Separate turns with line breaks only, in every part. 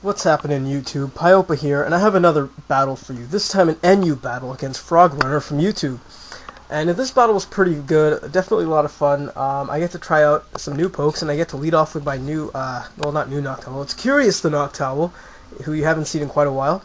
What's happening, YouTube? Paiopa here, and I have another battle for you. This time an NU battle against frogrunner from YouTube. And this battle was pretty good, definitely a lot of fun. I get to try out some new pokes, and I get to lead off with my new, well, not new Noctowl, it's Curious the Noctowl, who you haven't seen in quite a while.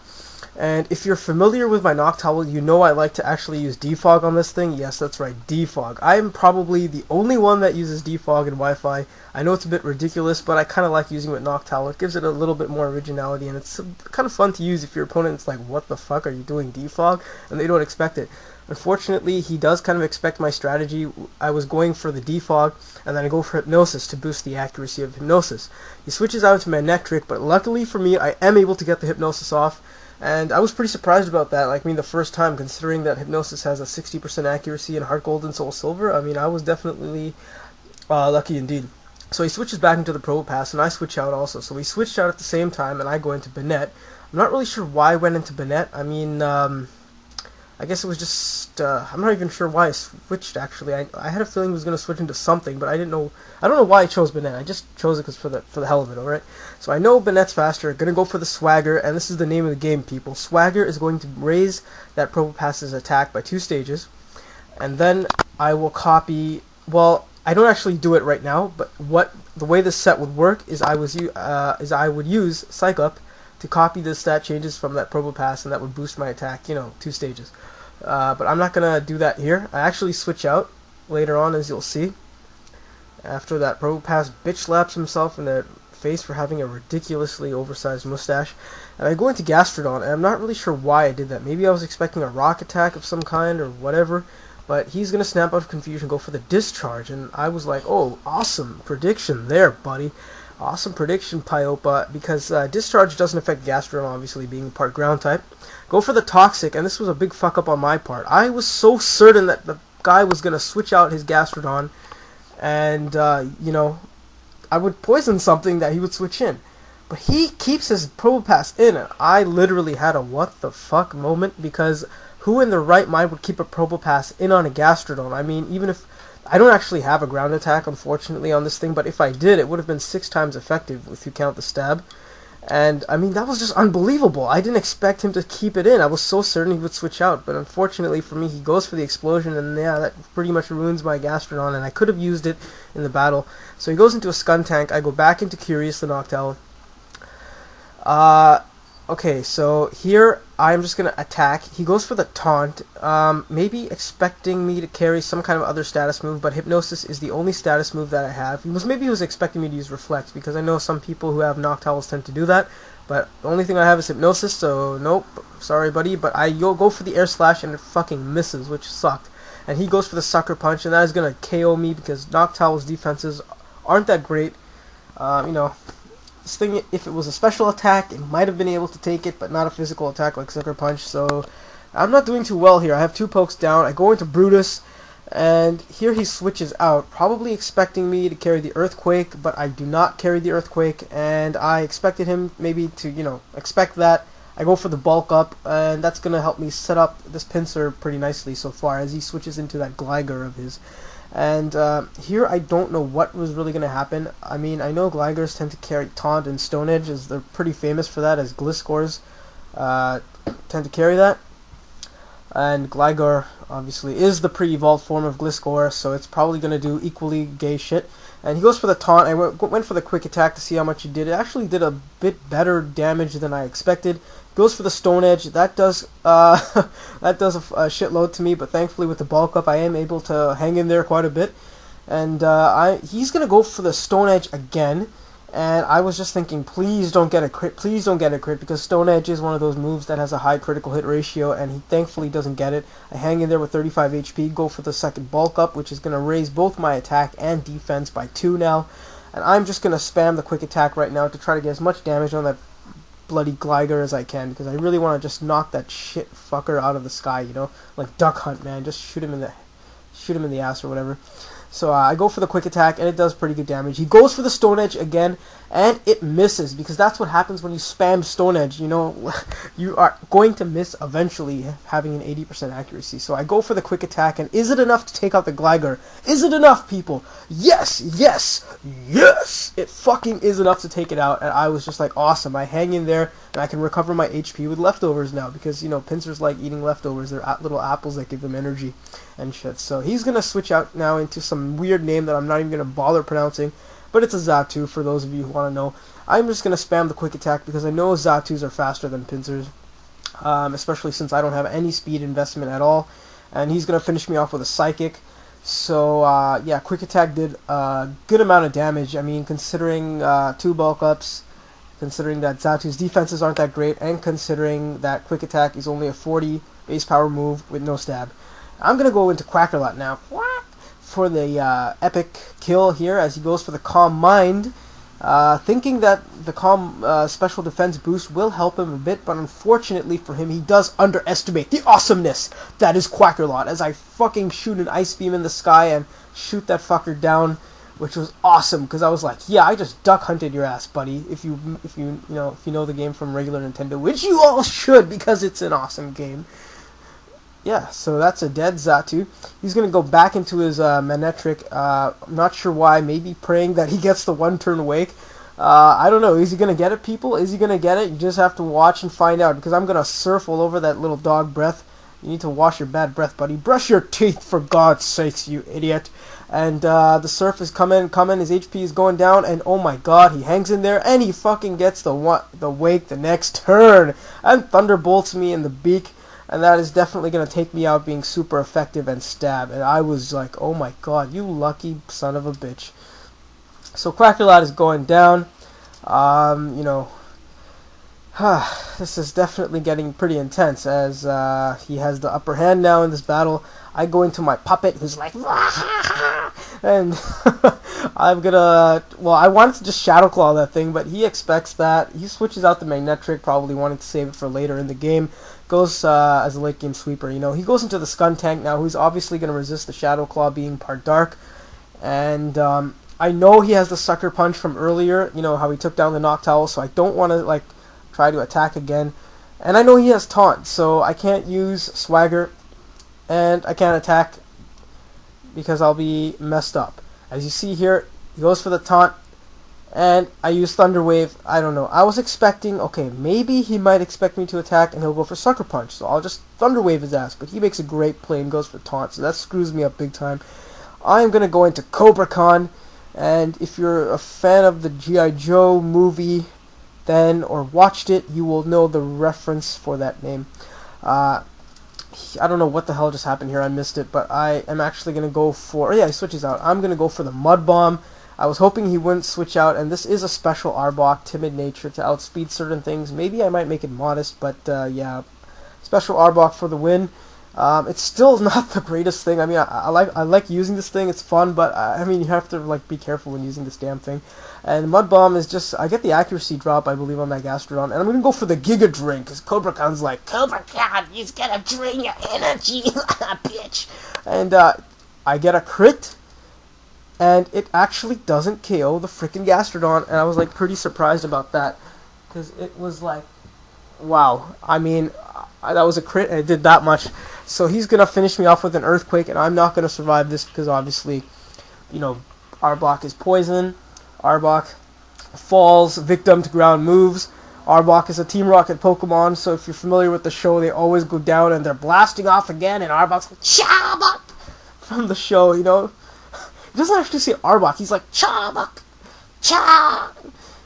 And if you're familiar with my Noctowl, you know I like to actually use defog on this thing. Yes, that's right, defog. I am probably the only one that uses defog in Wi-Fi. I know it's a bit ridiculous, but I kind of like using it with Noctowl. It gives it a little bit more originality, and it's kind of fun to use if your opponent's like, what the fuck are you doing, defog? And they don't expect it. Unfortunately, he does kind of expect my strategy. I was going for the defog, and then I go for hypnosis to boost the accuracy of hypnosis. He switches out to Manectric, but luckily for me, I am able to get the hypnosis off. And I was pretty surprised about that, like the first time, considering that Hypnosis has a 60% accuracy in Heart Gold and Soul Silver. I mean, I was definitely lucky indeed. So he switches back into the Probopass, and I switch out also. So we switched out at the same time, and I go into Banette. I'm not really sure why I went into Banette. I mean, I guess it was just, I'm not even sure why I switched, actually. I had a feeling he was going to switch into something, but I don't know why I chose Banette. I just chose it for the hell of it, alright? So I know Banette's faster, going to go for the Swagger, and this is the name of the game, people. Swagger is going to raise that Probopass's attack by 2 stages, and then I will copy, well, I don't actually do it right now, but the way this set would work is I would use Psych Up to copy the stat changes from that Probopass, and that would boost my attack, 2 stages. But I'm not going to do that here. I actually switch out later on, as you'll see. After that Probopass bitch slaps himself in the face for having a ridiculously oversized mustache. And I go into Gastrodon, and I'm not really sure why I did that. Maybe I was expecting a rock attack of some kind or whatever. But he's going to snap out of confusion, go for the Discharge. And I was like, oh, awesome prediction there, buddy. Awesome prediction, Paiopa, because Discharge doesn't affect Gastrodon, obviously, being part ground type. Go for the Toxic, and this was a big fuck up on my part. I was so certain that the guy was going to switch out his Gastrodon, and, I would poison something that he would switch in. But he keeps his Probopass in, and I literally had a what the fuck moment, because who in their right mind would keep a Probopass in on a Gastrodon? I mean, even if I don't actually have a ground attack, unfortunately, on this thing, but if I did, it would have been 6 times effective if you count the stab. And, I mean, that was just unbelievable. I didn't expect him to keep it in. I was so certain he would switch out, but unfortunately for me, he goes for the explosion, and yeah, that pretty much ruins my Gastrodon, and I could have used it in the battle. So he goes into a Skuntank. I go back into Curious the Noctowl. Okay, so here I'm just going to attack. He goes for the Taunt, maybe expecting me to carry some kind of other status move, but Hypnosis is the only status move that I have. Maybe he was expecting me to use Reflect, because I know some people who have Noctowls tend to do that, but the only thing I have is Hypnosis, so nope, sorry buddy, but you'll go for the Air Slash and it fucking misses, which sucked. And he goes for the Sucker Punch, and that is going to KO me because Noctowl's defenses aren't that great, This thing, if it was a special attack, it might have been able to take it, but not a physical attack like Sucker Punch, so I'm not doing too well here. I have 2 pokes down. I go into Brutus, and here he switches out, probably expecting me to carry the Earthquake, but I do not carry the Earthquake, and I expected him maybe to, expect that. I go for the Bulk Up, and that's going to help me set up this Pinsir pretty nicely so far, as he switches into that Gligar of his. And here I don't know what was really going to happen. I mean, I know Gligars tend to carry Taunt and Stone Edge, as they're pretty famous for that, as Gliscors tend to carry that. And Gligar, obviously, is the pre-evolved form of Gliscor, so it's probably going to do equally gay shit. And he goes for the Taunt. I went for the Quick Attack to see how much he did. It actually did a bit better damage than I expected. Goes for the Stone Edge. That does a shitload to me, but thankfully with the Bulk Up I am able to hang in there quite a bit. And he's going to go for the Stone Edge again. And I was just thinking, please don't get a crit, please don't get a crit, because Stone Edge is one of those moves that has a high critical hit ratio, and he thankfully doesn't get it. I hang in there with 35 HP, go for the second Bulk Up, which is going to raise both my attack and defense by 2 now. And I'm just going to spam the Quick Attack right now to try to get as much damage on that bloody Gligar as I can, because I really want to just knock that shit fucker out of the sky, like Duck Hunt, man. Just shoot him in the ass or whatever. So I go for the Quick Attack, and it does pretty good damage. He goes for the Stone Edge again, and it misses, because that's what happens when you spam Stone Edge. You know, you are going to miss eventually, having an 80% accuracy. So I go for the quick attack, and is it enough to take out the Gligar? Is it enough, people? Yes, yes, yes! It fucking is enough to take it out, and I was just like, awesome. I hang in there, and I can recover my HP with leftovers now, because, you know, pincers like eating leftovers. They're little apples that give them energy and shit. So he's gonna switch out now into some weird name that I'm not even gonna bother pronouncing, but it's a Xatu for those of you who want to know. I'm just gonna spam the quick attack because I know Xatus are faster than pincers, especially since I don't have any speed investment at all, and he's gonna finish me off with a psychic. So yeah, quick attack did a good amount of damage. I mean, considering 2 bulk ups, considering that Xatu's defenses aren't that great, and considering that quick attack is only a 40 base power move with no stab. I'm going to go into Quackerlot now for the epic kill here, as he goes for the Calm Mind, thinking that the Calm special defense boost will help him a bit, but unfortunately for him, he does underestimate the awesomeness that is Quackerlot, as I fucking shoot an Ice Beam in the sky and shoot that fucker down, which was awesome, because I was like, yeah, I just duck hunted your ass, buddy, if you know the game from regular Nintendo, which you all should, because it's an awesome game. Yeah, so that's a dead Xatu. He's going to go back into his Manectric. I'm not sure why. Maybe praying that he gets the 1-turn wake. I don't know. Is he going to get it, people? Is he going to get it? You just have to watch and find out, because I'm going to surf all over that little dog breath. You need to wash your bad breath, buddy. Brush your teeth, for God's sakes, you idiot. And the surf is coming. His HP is going down, and oh my God, he hangs in there, and he fucking gets the wake the next turn, and thunderbolts me in the beak. And that is definitely going to take me out being super effective and stab. And I was like, oh my God, you lucky son of a bitch. So Quackerlot is going down. You know, this is definitely getting pretty intense, as he has the upper hand now in this battle. I go into my puppet, who's like, and I'm gonna, well, I wanted to just Shadow Claw that thing, but he expects that. He switches out the Manectric, probably wanting to save it for later in the game. Goes as a late game sweeper, you know. He goes into the Skuntank now, who's obviously going to resist the Shadow Claw being part dark. And I know he has the Sucker Punch from earlier, you know, how he took down the Noctowl, so I don't want to, like, try to attack again. And I know he has Taunt, so I can't use Swagger, and I can't attack because I'll be messed up. As you see here, he goes for the Taunt, and I use Thunder Wave. I don't know. I was expecting, okay, maybe he might expect me to attack and he'll go for Sucker Punch, so I'll just Thunder Wave his ass, but he makes a great play and goes for Taunt, so that screws me up big time. I'm going to go into Cobra Khan, and if you're a fan of the G.I. Joe movie, then, or watched it, you will know the reference for that name. I don't know what the hell just happened here, I missed it, but I am actually going to go for, oh yeah, he switches out. I'm going to go for the Mud Bomb. I was hoping he wouldn't switch out, and this is a special Arbok, timid nature, to outspeed certain things. Maybe I might make it modest, but yeah, special Arbok for the win. It's still not the greatest thing. I mean, I like using this thing. It's fun, but I mean, you have to like be careful when using this damn thing. And Mud Bomb is just, I get the accuracy drop, I believe, on that Gastrodon, and I'm gonna go for the Giga Drain, because Cobra Khan's like, Cobra Khan, he's gonna drain your energy, bitch. And I get a crit, and it actually doesn't KO the freaking Gastrodon, and I was like pretty surprised about that, because it was like, wow. I mean, that was a crit, and it did that much. So he's gonna finish me off with an Earthquake, and I'm not gonna survive this because obviously, you know, Arbok is poison. Arbok falls victim to ground moves. Arbok is a Team Rocket Pokemon, so if you're familiar with the show, they always go down and they're blasting off again, and Arbok's like, Chabok! From the show, you know? He doesn't actually say Arbok, he's like, Chabok! Cha!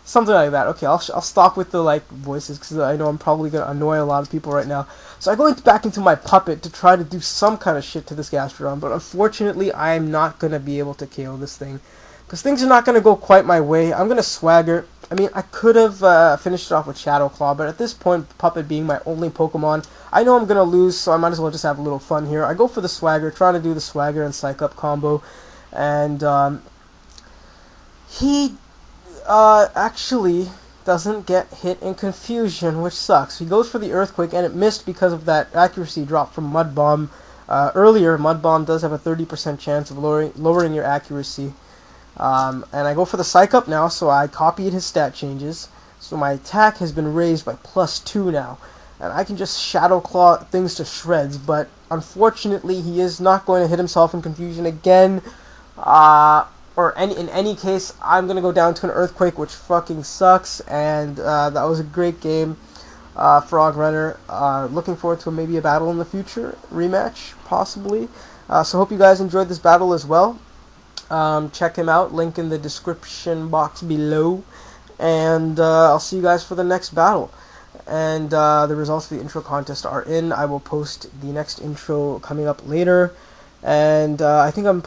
Something like that. Okay, I'll stop with the, like, voices, because I know I'm probably going to annoy a lot of people right now. So I go back into my puppet to try to do some kind of shit to this Gastrodon, but unfortunately, I'm not going to be able to KO this thing, because things are not going to go quite my way. I'm going to Swagger. I mean, I could have finished it off with Shadow Claw, but at this point, Puppet being my only Pokemon, I know I'm going to lose, so I might as well just have a little fun here. I go for the Swagger, trying to do the Swagger and Psych Up combo, and he actually doesn't get hit in Confusion, which sucks. He goes for the Earthquake, and it missed because of that accuracy drop from Mud Bomb. Earlier, Mud Bomb does have a 30% chance of lowering your accuracy. And I go for the Psych Up now, so I copied his stat changes. So my attack has been raised by +2 now. And I can just Shadow Claw things to shreds, but unfortunately he is not going to hit himself in confusion again. In any case, I'm going to go down to an Earthquake, which fucking sucks, and that was a great game, frogrunner. Looking forward to maybe a battle in the future, rematch, possibly. So hope you guys enjoyed this battle as well. Check him out, link in the description box below, and I'll see you guys for the next battle. And the results of the intro contest are in. I will post the next intro coming up later, and I think I'm